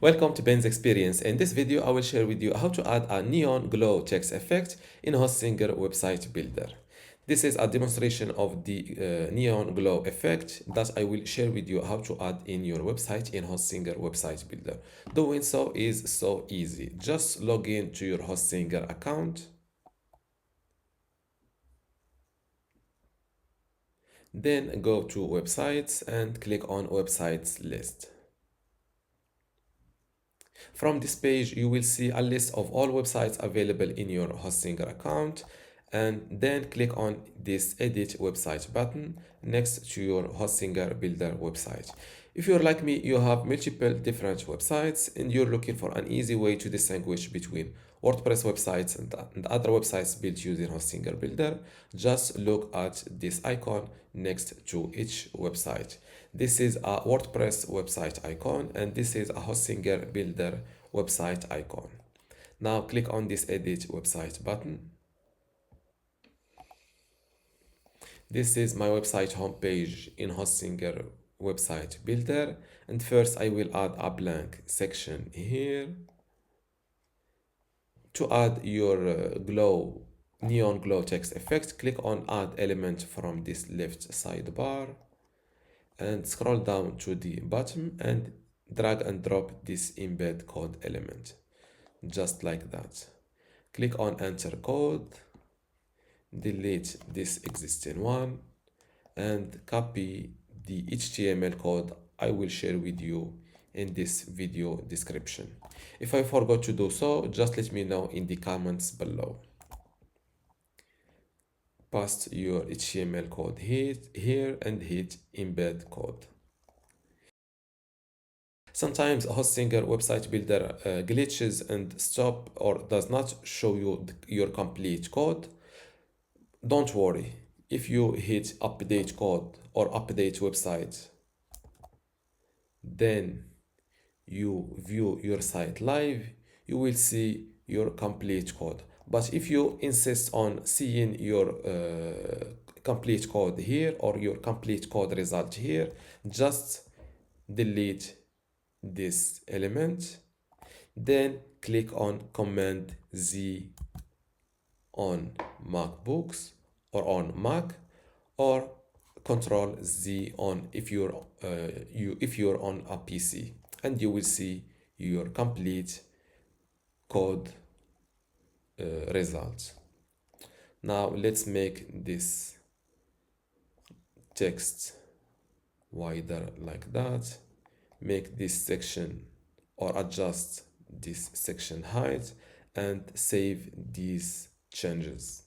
Welcome to Ben's Experience. In this video, I will share with you how to add a neon glow text effect in Hostinger website builder. This is a demonstration of the neon glow effect that I will share with you how to add in your website in Hostinger website builder. Doing so is so easy. Just log in to your Hostinger account. Then go to websites and click on websites list. From this page, you will see a list of all websites available in your Hostinger account, and then click on this Edit Website button next to your Hostinger Builder website. If you're like me, you have multiple different websites and you're looking for an easy way to distinguish between WordPress websites and other websites built using Hostinger Builder, just look at this icon next to each website. This is a WordPress website icon and this is a Hostinger Builder website icon. Now click on this Edit Website button. This is my website homepage in Hostinger website builder, and first I will add a blank section here. To add your neon glow text effect, click on add element from this left sidebar and scroll down to the bottom and drag and drop this embed code element just like that. Click on enter code, delete this existing one and copy the HTML code I will share with you in this video description. If I forgot to do so, just let me know in the comments below. Paste your HTML code here and hit embed code. Sometimes Hostinger website builder glitches and stop or does not show you your complete code. Don't worry. If you hit update code or update website, then you view your site live, you will see your complete code. But if you insist on seeing your complete code here or your complete code result here, just delete this element, then click on Command Z on MacBooks or on Mac, or Control Z on if you're on a PC, and you will see your complete code results. Now let's make this text wider like that. Make this section or adjust this section height and save these changes.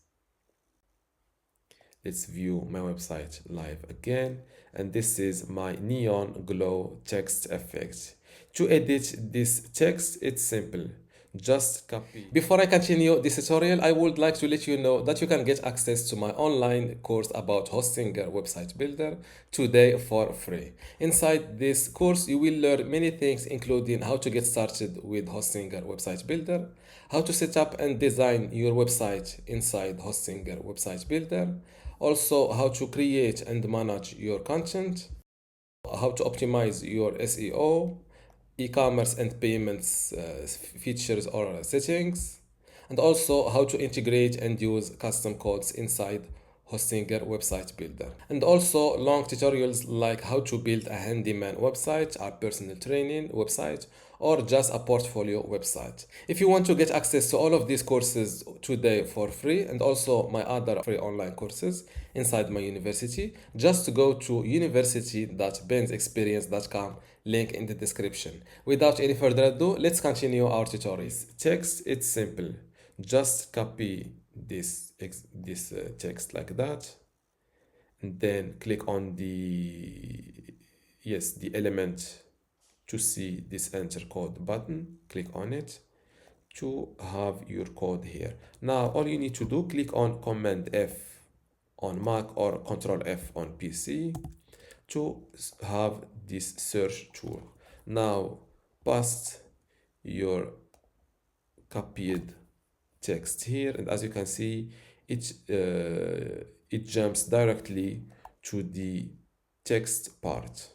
Let's view my website live again, and this is my neon glow text effect. To edit this text, it's simple. Just copy. Before I continue this tutorial, I would like to let you know that you can get access to my online course about Hostinger website builder today for free. Inside this course, you will learn many things, including how to get started with Hostinger website builder, how to set up and design your website inside Hostinger website builder, also how to create and manage your content, how to optimize your SEO, e-commerce and payments features or settings, and also how to integrate and use custom codes inside Hostinger website builder, and also long tutorials like how to build a handyman website, a personal training website, or just a portfolio website. If you want to get access to all of these courses today for free, and also my other free online courses inside my university, just go to university.bensexperience.com, link in the description. Without any further ado, let's continue our tutorials. Text, it's simple. Just copy this text like that, and then click on the element to see this enter code button. Click on it to have your code here. Now all you need to do, click on Command F on Mac or Control F on PC to have this search tool. Now paste your copied text here, and as you can see, it jumps directly to the text part.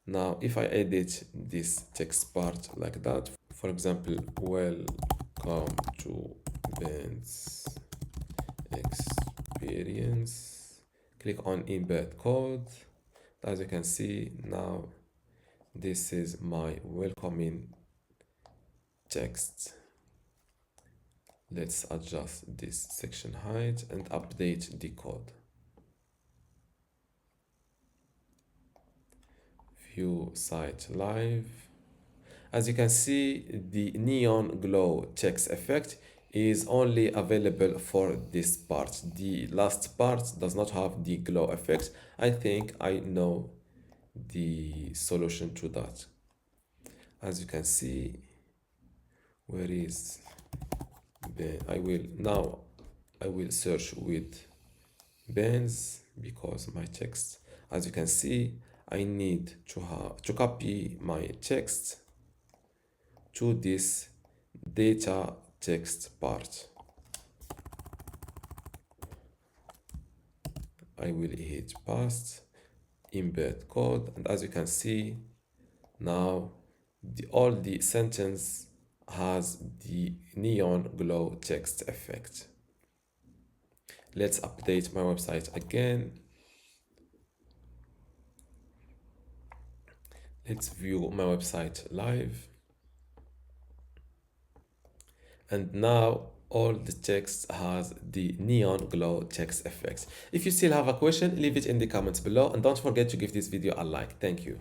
Now, if I edit this text part like that, for example, welcome to Ben's experience, click on embed code. As you can see now, this is my welcoming text. Let's adjust this section height and update the code. View site live. As you can see, the neon glow text effect is only available for this part. The last part does not have the glow effect. I think I know the solution to that. As you can see, where is Ben? I will search with Ben's because my text, as you can see, I need to copy my text to this data text part. I will hit paste, embed code, and as you can see now, all the sentence has the neon glow text effect. Let's update my website again. Let's view my website live. And now all the text has the neon glow text effects. If you still have a question, leave it in the comments below, and don't forget to give this video a like. Thank you.